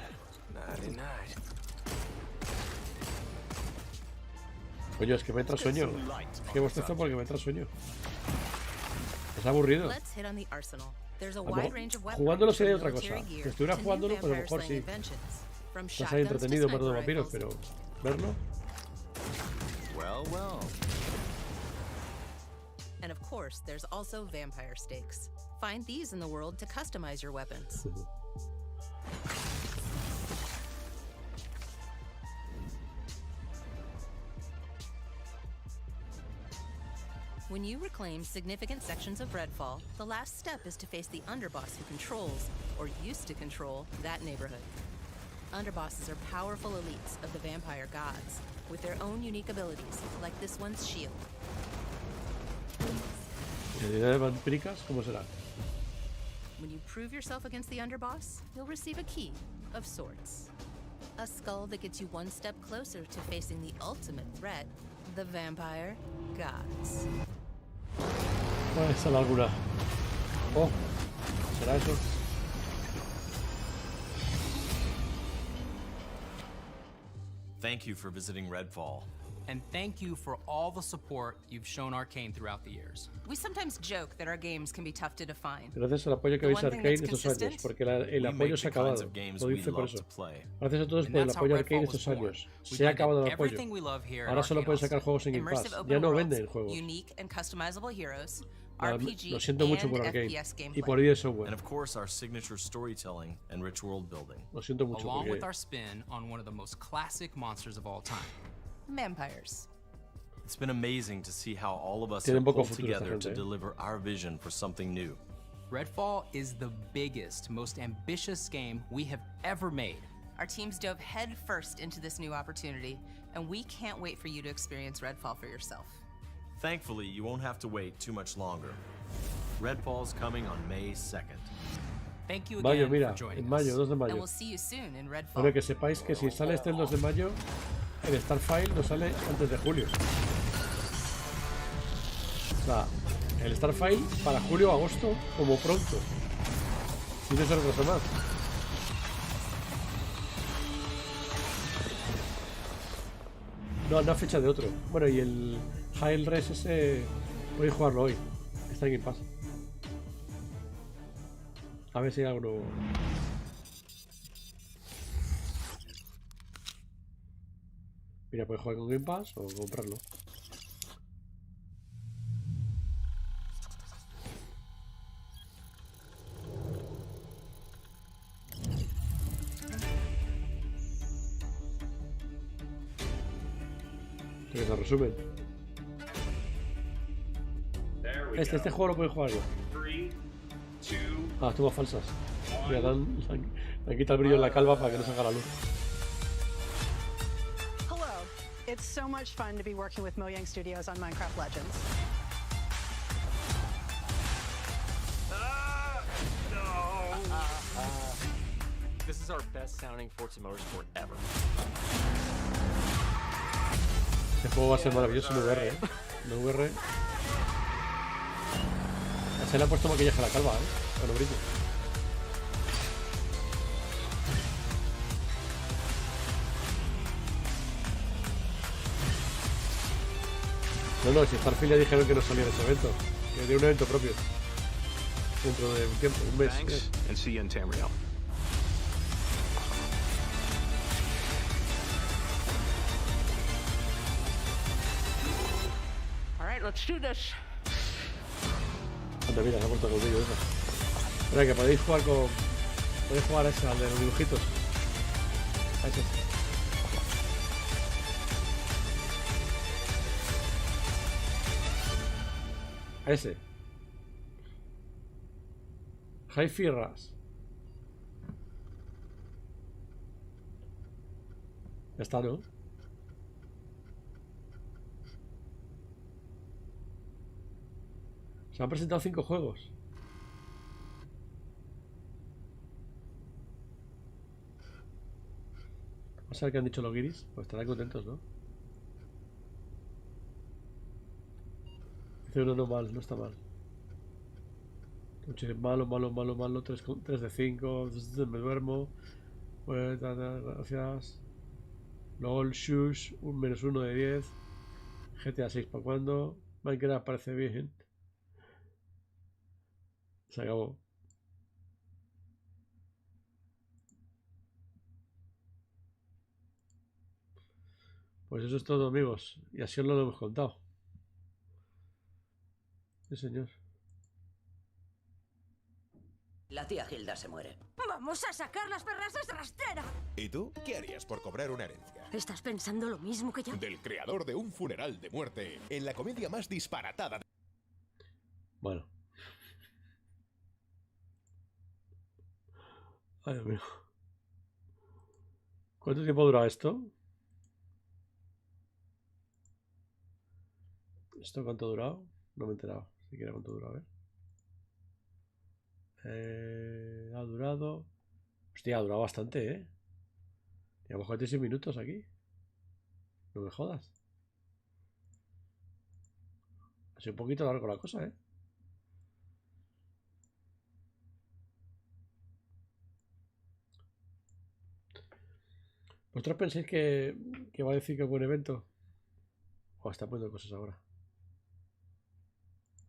Night. Coño, es que me entra sueño. Es que bostezo porque me entra sueño. Es aburrido. Let's hit on the arsenal. There's a wide range of weapons. Jugándolo sería otra cosa. Si estuviera jugándolo, pues a lo mejor sí. Estás ahí entretenido por los vampiros, pero verlo. Well. And of course, there's also vampire stakes. Find these in the world to customize your weapons. When you reclaim significant sections of Redfall, the last step is to face the underboss who controls, or used to control, that neighborhood. Underbosses are powerful elites of the vampire gods, with their own unique abilities, like this one's shield. ¿Habilidades vampíricas? ¿Cómo será? When you prove yourself against the underboss, you'll receive a key of sorts. A skull that gets you one step closer to facing the ultimate threat, the vampire gods. Esa es la alguna. Oh, ¿será eso? Thank you for visiting Redfall. And thank you for all the support you've shown Arcane throughout the years. We sometimes joke that our games can be tough to define. Gracias al apoyo que habéis a Arcane estos años, porque el apoyo se ha acabado. Lo dice por eso. Gracias a todos por el apoyo a Arcane estos años. Se ha acabado el apoyo. Ahora solo pueden sacar juegos en Game Pass. Ya no venden juegos. Lo siento mucho por Arcane y por ID Software. And of course our signature storytelling and rich world building. Lo siento mucho along porque with our spin on one of the most classic monsters of all time. Vampires. It's been amazing to see how all of us have pulled together to deliver our vision for something new. Redfall is the biggest, most ambitious game we have ever made. Our teams dove headfirst into this new opportunity, and we can't wait for you to experience Redfall for yourself. Thankfully, you won't have to wait too much longer. Redfall's coming on May 2nd. Thank you again mira, for joining en mayo, 2 de And mayo. we'll see you soon in Redfall. Bueno, que sepáis que si sale este el 2 de mayo, el Starfile no sale antes de julio. O sea, el Starfile para julio o agosto, como pronto. Si no se retrasa más. No, una fecha de otro. Bueno, y el High Res ese podéis jugarlo hoy. Está en Game Pass. A ver si hay algo nuevo. Mira, puedes jugar con Game Pass o comprarlo. ¿Qué es el resumen? Este juego lo puedes jugar yo. Ah, tomas falsas. Mira, le quita el brillo en la calva para que no salga la luz. It's so much fun to be working with Mojang Studios on Minecraft Legends. This is our best sounding Forza Motorsport ever. Este juego va a ser maravilloso en VR, ¿eh? En VR. Se le ha puesto maquillaje a la calva, ¿eh? Con brillo. No, si Starfield ya dijeron que no salía de ese evento, que tiene un evento propio. Dentro de un tiempo, un mes. And see you in Tamriel. All right, let's do this. Anda, mira, se ha puesto conmigo esa. Espera, que podéis jugar con... Podéis jugar a esa, al de los dibujitos. A ese. A ese. High Firras. Ya está, ¿no? Se han presentado 5 juegos. Vamos a ver qué han dicho los guiris. Pues estarán contentos, ¿no? Dice uno no mal, no está mal. Malo, malo, malo, malo. 3 de 5. Me duermo. Pues, gracias. Luego el Shush, un -1 de 10. GTA 6 para cuando. Minecraft parece bien. Se acabó. Pues eso es todo, amigos. Y así os lo hemos contado. Sí, señor. La tía Hilda se muere. ¡Vamos a sacar las perras de rastrera! ¿Y tú? ¿Qué harías por cobrar una herencia? ¿Estás pensando lo mismo que yo? Del creador de Un funeral de muerte, en la comedia más disparatada. Bueno. Ay, amigo. ¿Cuánto tiempo dura esto? ¿Esto cuánto ha durado? No me he enterado. Siquiera cuánto dura, a ver. Ha durado... Hostia, ha durado bastante, ¿eh? Llevamos 46 minutos aquí. No me jodas. Ha sido un poquito largo la cosa, ¿eh? ¿Vosotros pensáis que va a decir que es buen evento? O está poniendo cosas ahora.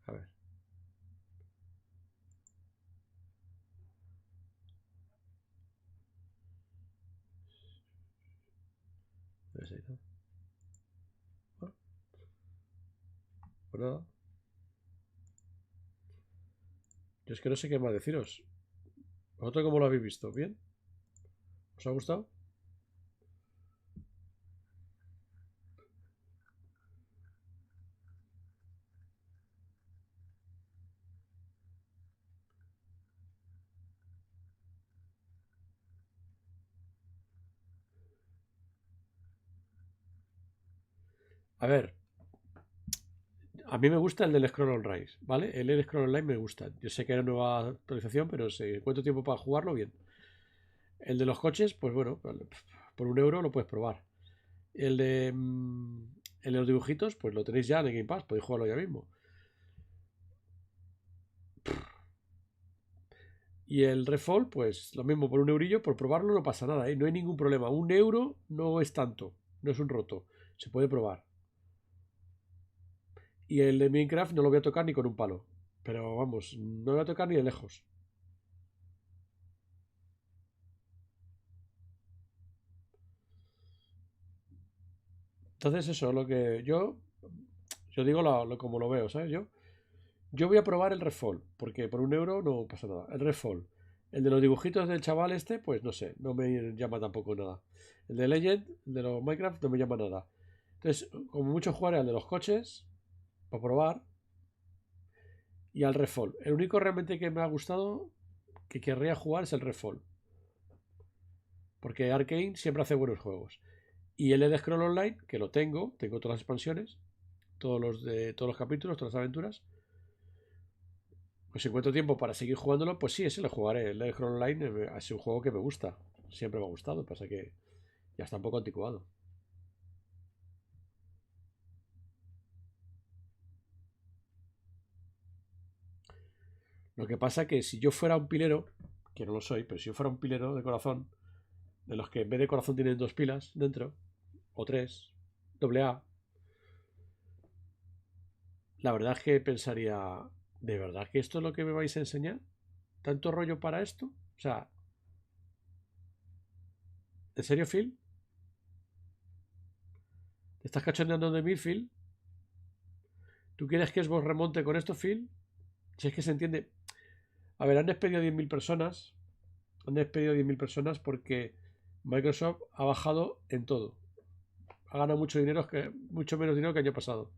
A ver. Bueno, pues nada. Yo es que no sé qué más deciros. ¿Vosotros cómo lo habéis visto? ¿Bien? ¿Os ha gustado? A ver, a mí me gusta el del Scroll Online, ¿vale? El Scroll Online me gusta. Yo sé que hay una nueva actualización, pero sé cuánto tiempo para jugarlo bien. El de los coches, pues bueno, por €1 lo puedes probar. El de los dibujitos, pues lo tenéis ya en el Game Pass, podéis jugarlo ya mismo. Y el Refall, pues lo mismo, por €1, por probarlo no pasa nada, ¿eh? No hay ningún problema. €1 no es tanto, no es un roto, se puede probar. Y el de Minecraft no lo voy a tocar ni con un palo. Pero vamos, no lo voy a tocar ni de lejos. Entonces eso, lo que yo digo como lo veo, ¿sabes? Yo voy a probar el Refall, porque por €1 no pasa nada. El Refall. El de los dibujitos del chaval este, pues no sé, no me llama tampoco nada. El de Legend, el de los Minecraft, no me llama nada. Entonces, como mucho jugaré al de los coches, para probar, y al Refall. El único realmente que me ha gustado, que querría jugar, es el Refall. Porque Arkane siempre hace buenos juegos. Y el de Scroll Online, que lo tengo todas las expansiones, todos los capítulos, todas las aventuras. Pues si encuentro tiempo para seguir jugándolo, pues sí, ese lo jugaré. El de Scroll Online es un juego que me gusta. Siempre me ha gustado, pasa que ya está un poco anticuado. Lo que pasa que si yo fuera un pilero, que no lo soy, pero si yo fuera un pilero de corazón, de los que en vez de corazón tienen 2 pilas dentro, o 3, AA, la verdad es que pensaría, ¿de verdad que esto es lo que me vais a enseñar? ¿Tanto rollo para esto? O sea, ¿en serio, Phil? ¿Te estás cachondeando de mí, Phil? ¿Tú quieres que Xbox remonte con esto, Phil? Si es que se entiende. A ver, han despedido 10.000 personas. Han despedido 10.000 personas porque Microsoft ha bajado en todo. Ha ganado mucho menos dinero que el año pasado.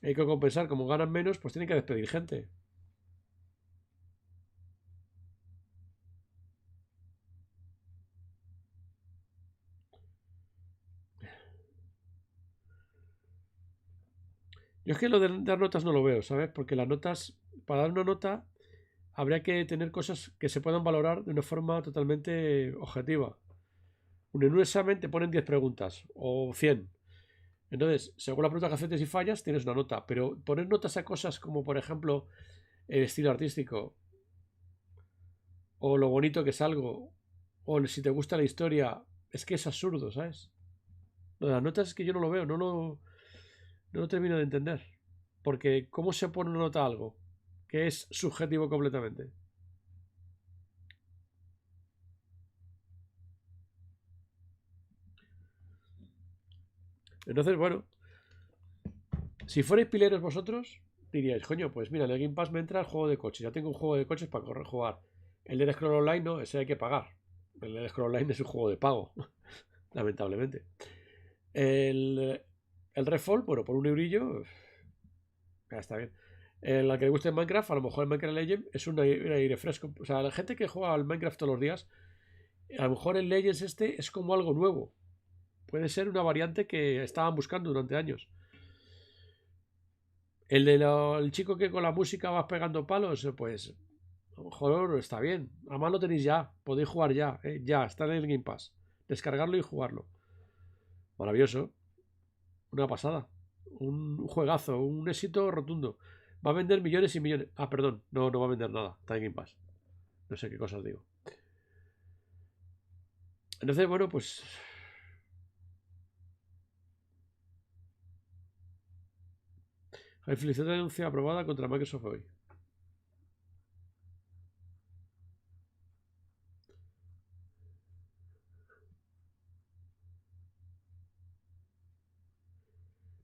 Hay que compensar, como ganan menos, pues tienen que despedir gente. Yo es que lo de dar notas no lo veo, ¿sabes? Porque las notas, para dar una nota, habría que tener cosas que se puedan valorar de una forma totalmente objetiva. En un examen te ponen 10 preguntas o 100. Entonces, según la pregunta que aceptes y fallas, tienes una nota. Pero poner notas a cosas como, por ejemplo, el estilo artístico, o lo bonito que es algo, o si te gusta la historia, es que es absurdo, ¿sabes? Lo de las notas es que yo no lo veo, no lo termino de entender. Porque, ¿cómo se pone una nota a algo que es subjetivo completamente? Entonces, bueno, si fuerais pileros vosotros, diríais, coño, pues mira, en el Game Pass me entra el juego de coches. Ya tengo un juego de coches para jugar. El de Scroll Online no, ese hay que pagar. El de Scroll Online es un juego de pago, lamentablemente. El Redfall, bueno, por €1, ya está bien. La que le guste Minecraft, a lo mejor el Minecraft Legends es un aire fresco. O sea, la gente que juega al Minecraft todos los días, a lo mejor el Legends este es como algo nuevo. Puede ser una variante que estaban buscando durante años. El chico que con la música vas pegando palos, pues a lo mejor está bien. Además lo tenéis ya, podéis jugar ya, ya, está en el Game Pass. Descargarlo y jugarlo. Maravilloso. Una pasada. Un juegazo, un éxito rotundo. Va a vender millones y millones. Ah, perdón, no va a vender nada. Está en Game Pass. No sé qué cosas digo. Entonces, bueno, pues... Hay felicidad de denuncia aprobada contra Microsoft hoy.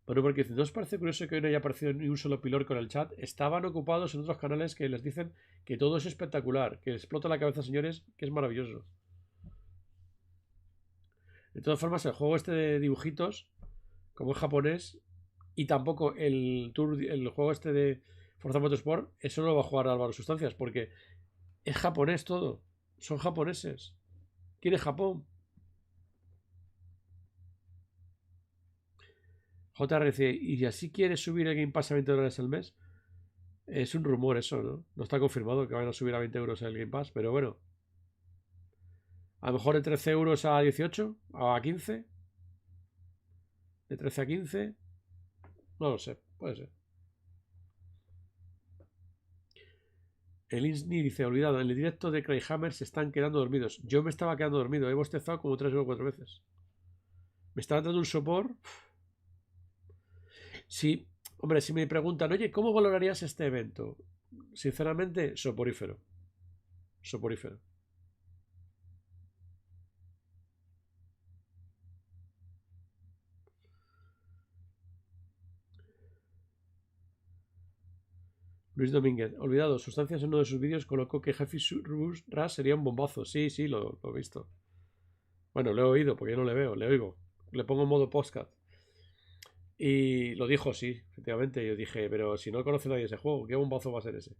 Bueno, porque ¿no os parece curioso que hoy no haya aparecido ni un solo pilor con el chat? Estaban ocupados en otros canales que les dicen que todo es espectacular, que explota la cabeza, señores, que es maravilloso. De todas formas, el juego este de dibujitos, como es japonés, y tampoco el juego este de Forza Motorsport, eso no lo va a jugar Álvaro Sustancias, porque es japonés todo. Son japoneses. ¿Quién es Japón? JRC, ¿y así quieres subir el Game Pass a $20 al mes? Es un rumor eso, ¿no? No está confirmado que vayan a subir a €20 el Game Pass, pero bueno. A lo mejor de €13 a 18, a 15. De 13 a 15. No lo sé, puede ser. El Insni dice, olvidado, en el directo de Cryhammer se están quedando dormidos. Yo me estaba quedando dormido, he bostezado como 3 o 4 veces. Me estaba dando un sopor. Sí, hombre, si me preguntan, oye, ¿cómo valorarías este evento? Sinceramente, soporífero. Soporífero. Luis Domínguez, olvidado, Sustancias en uno de sus vídeos colocó que Jeffy Rush sería un bombazo. Sí, lo he visto. Bueno, lo he oído, porque yo no le veo, le oigo. Le pongo en modo podcast. Y lo dijo, sí, efectivamente. Yo dije, pero si no conoce nadie ese juego, ¿qué bombazo va a ser ese?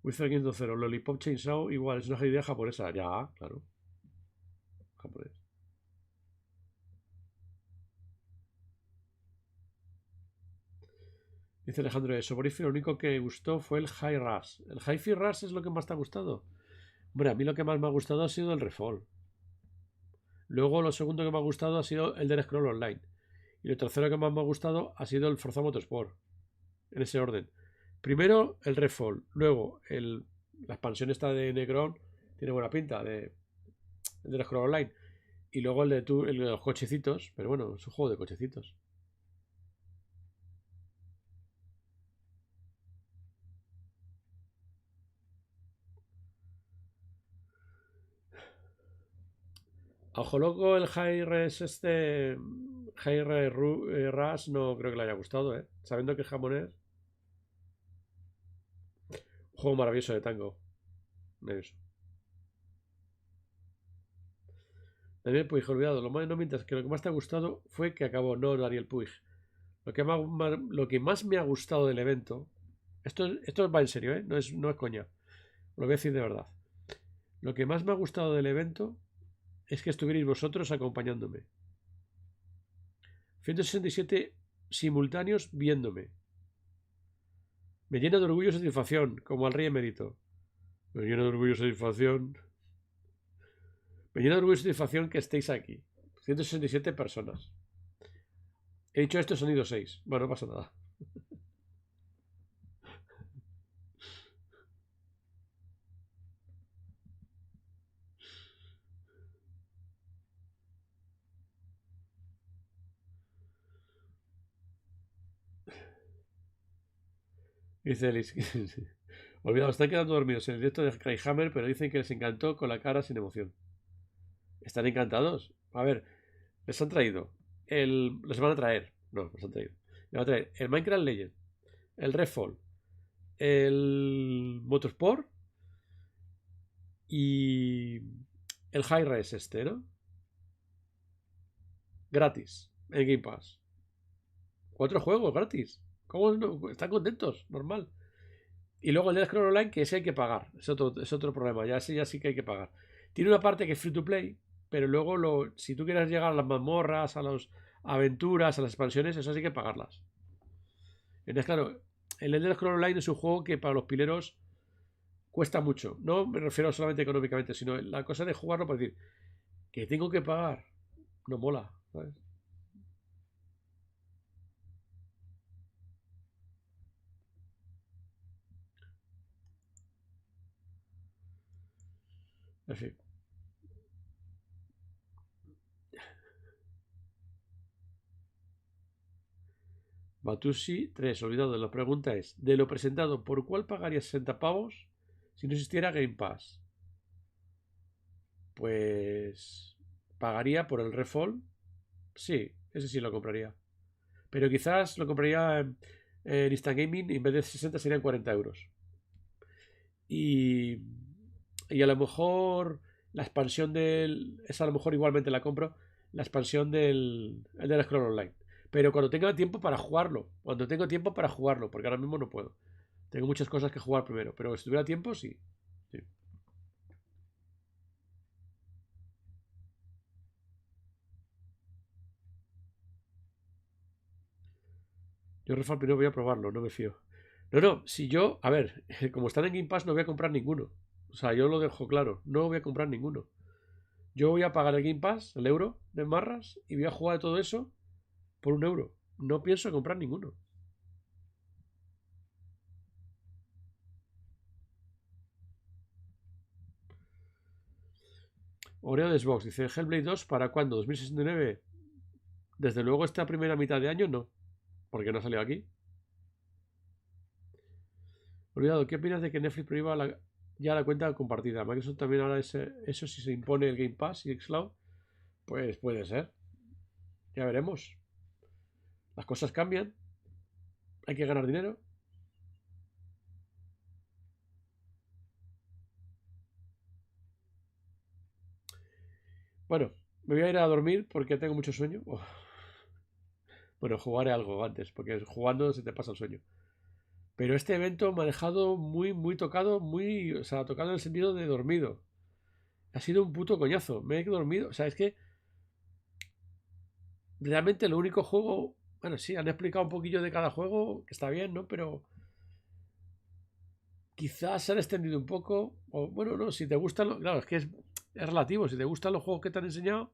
Wizard 500, Lollipop Chainsaw, igual, es una idea japonesa. Ya, claro. Japonés. Dice Alejandro, de Soporífero lo único que gustó fue el High Rush. ¿El Hi-Fi Rush es lo que más te ha gustado? Hombre, a mí lo que más me ha gustado ha sido el Redfall. Luego lo segundo que me ha gustado ha sido el del Scroll Online. Y lo tercero que más me ha gustado ha sido el Forza Motorsport. En ese orden. Primero el Redfall. Luego la expansión esta de Necron tiene buena pinta. El del Scroll Online. Y luego el de los cochecitos. Pero bueno, es un juego de cochecitos. A ojo loco el Hi-Res Rush no creo que le haya gustado, sabiendo que es japonés. Un juego maravilloso de tango. Maravilloso. Daniel Puig, olvidado, no mientas, que lo que más te ha gustado fue que acabó, no Daniel Puig. Lo que más me ha gustado del evento, esto va en serio, no es coña, lo voy a decir de verdad. Lo que más me ha gustado del evento es que estuvierais vosotros acompañándome. 167 simultáneos viéndome. Me llena de orgullo y satisfacción, como al rey emérito. Me llena de orgullo y satisfacción. Me llena de orgullo y satisfacción que estéis aquí. 167 personas. He dicho esto, han ido 6. Bueno, no pasa nada. Dice Elis. Olvidado, están quedando dormidos en el directo de Cryhammer, pero dicen que les encantó con la cara sin emoción. ¿Están encantados? A ver, les han traído. Les van a traer. No, les han traído. Les van a traer el Minecraft Legend, el Redfall, el Motorsport y el High Res este, ¿no? Gratis, en Game Pass. 4 juegos gratis. ¿Cómo no? Están contentos, normal. Y luego el de Scroll Online, que ese hay que pagar. Es otro problema. Ya ese ya sí que hay que pagar. Tiene una parte que es free to play, pero luego si tú quieres llegar a las mazmorras, a las aventuras, a las expansiones, eso sí que hay que pagarlas. Entonces, claro, el Elder Scrolls Online es un juego que para los pileros cuesta mucho. No me refiero solamente económicamente, sino la cosa de jugarlo para decir que tengo que pagar. No mola, ¿sabes? En fin. Batusi 3, olvidado. La pregunta es, de lo presentado, ¿por cuál pagaría 60 pavos si no existiera Game Pass? Pues pagaría por el Redfall. Sí, ese sí lo compraría. Pero quizás lo compraría en Instant Gaming y en vez de 60 serían 40 euros. Y a lo mejor la expansión del... Esa a lo mejor igualmente la compro. La expansión del Scroll Online. Pero cuando tenga tiempo para jugarlo. Cuando tengo tiempo para jugarlo. Porque ahora mismo no puedo. Tengo muchas cosas que jugar primero. Pero si tuviera tiempo, sí. Sí. Yo Redfall primero voy a probarlo. No me fío. No. Si yo... A ver. Como están en Game Pass no voy a comprar ninguno. O sea, yo lo dejo claro. No voy a comprar ninguno. Yo voy a pagar el Game Pass, el euro de marras, y voy a jugar todo eso por 1 euro. No pienso comprar ninguno. Oreo de Xbox dice, Hellblade 2 ¿para cuándo? ¿2069? Desde luego esta primera mitad de año no. Porque no salió aquí. Olvidado, ¿qué opinas de que Netflix prohíba ya la cuenta compartida? Microsoft también ahora eso si se impone el Game Pass y xCloud. Pues puede ser. Ya veremos. Las cosas cambian. Hay que ganar dinero. Bueno, me voy a ir a dormir porque tengo mucho sueño. Oh. Bueno, jugaré algo antes, porque jugando se te pasa el sueño. Pero este evento me ha dejado muy, muy tocado, o sea, tocado en el sentido de dormido. Ha sido un puto coñazo. Me he dormido. O sea, es que realmente lo único juego... Bueno, sí, han explicado un poquillo de cada juego, que está bien, ¿no? Pero quizás se han extendido un poco. O bueno, no, si te gustan... Claro, es que es relativo. Si te gustan los juegos que te han enseñado,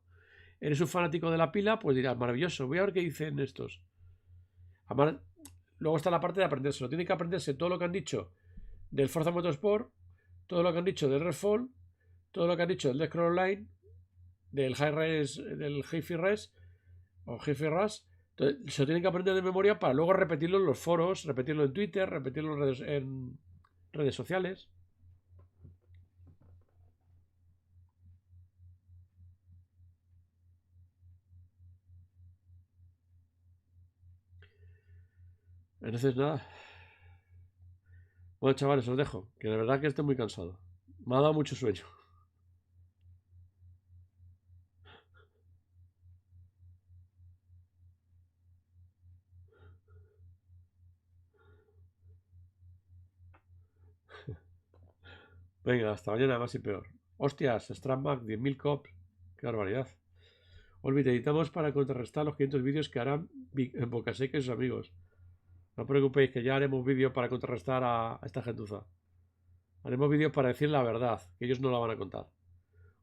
eres un fanático de la pila, pues dirás, maravilloso. Voy a ver qué dicen estos. Además, luego está la parte de aprendérselo. Tiene que aprenderse todo lo que han dicho del Forza Motorsport, todo lo que han dicho del Redfall, todo lo que han dicho del Scroll Online, del High Res, del Hi-Fi Res o Hi-Fi Rush. Entonces, se lo tienen que aprender de memoria para luego repetirlo en los foros, repetirlo en Twitter, repetirlo en redes sociales. Entonces, nada. Bueno, chavales, os dejo. Que de verdad que estoy muy cansado. Me ha dado mucho sueño. Venga, hasta mañana, más y peor. Hostias, Strandback, 10.000 cops. Qué barbaridad. Olvide, editamos para contrarrestar los 500 vídeos que harán Bocaseca y sus amigos. No os preocupéis, que ya haremos vídeos para contrarrestar a esta gentuza. Haremos vídeos para decir la verdad, que ellos no la van a contar.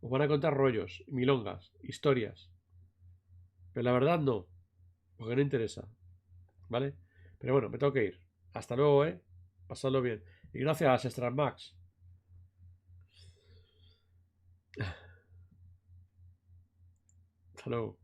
Os van a contar rollos, milongas, historias. Pero la verdad no, porque no interesa. ¿Vale? Pero bueno, me tengo que ir. Hasta luego, Pasadlo bien. Y gracias, Strasmax. Hasta luego.